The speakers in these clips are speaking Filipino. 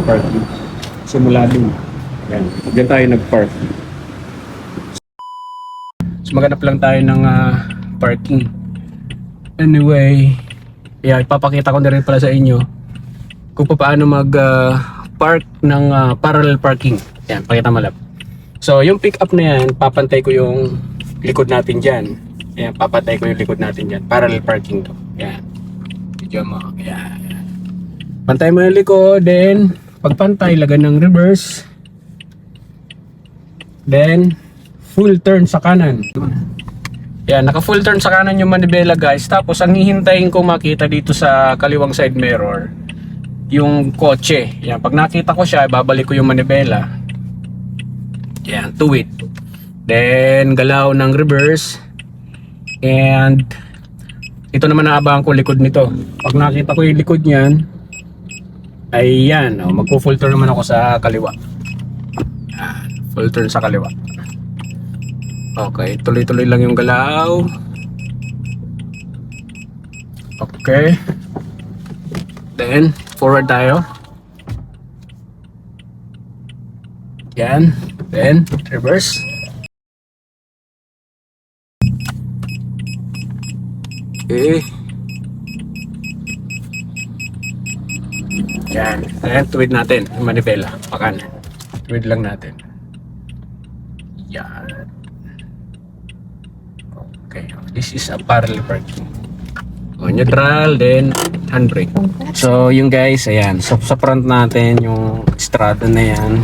parking. Simula dun. Ayan. Diyan tayo nag-park. So maghanap lang tayo ng parking. Anyway, ipapakita ko na rin pala sa inyo kung paano mag-park ng parallel parking. Yan, pakita mo lang. So yung pick up na yan, papantay ko yung likod natin dyan. Yan, papantay ko yung likod natin dyan. Parallel parking to. Yan. Video mo. Yan. Pantay mo yung likod, then pagpantay, lagan ng reverse. Then full turn sa kanan. Yan, naka full turn sa kanan yung manibela guys. Tapos ang hihintayin ko makita dito sa kaliwang side mirror yung kotse. Yan, pag nakita ko siya, babalik ko yung manibela. Yan, to it. Then galaw ng reverse. And ito naman naabangan ko likod nito. Pag nakita ko yung likod niyan, ay yan, magpo-full turn naman ako sa kaliwa. Yan, full turn sa kaliwa. Okay, tuloy-tuloy lang yung galaw. Okay. Then, forward tayo. Yan. Then, reverse. Okay. Yan. Ayan, tuwid natin. Yung manibela. Pakan. Tuwid lang natin. Yan. Okay, this is a parallel parking. Neutral, then handbrake. So, yung guys, ayan. So, sa front natin, yung estrada na yan.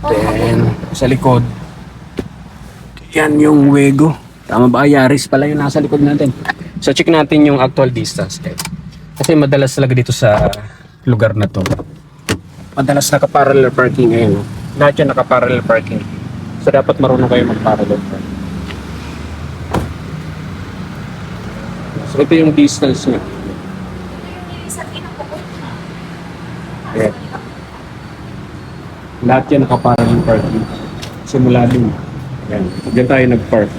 Then, sa likod, yan yung Wego. Tama ba? Yaris pala yung nasa likod natin. So, check natin yung actual distance. Kasi madalas talaga dito sa lugar na to. Madalas naka-parallel parking ngayon. Lahat yan naka-parallel parking. So, dapat marunong kayo mag-parallel parking. So, ito yung distance niya. Yeah. Lahat yan naka-parallel parking. Simula dun. Ayan. Diyan tayo nag-park.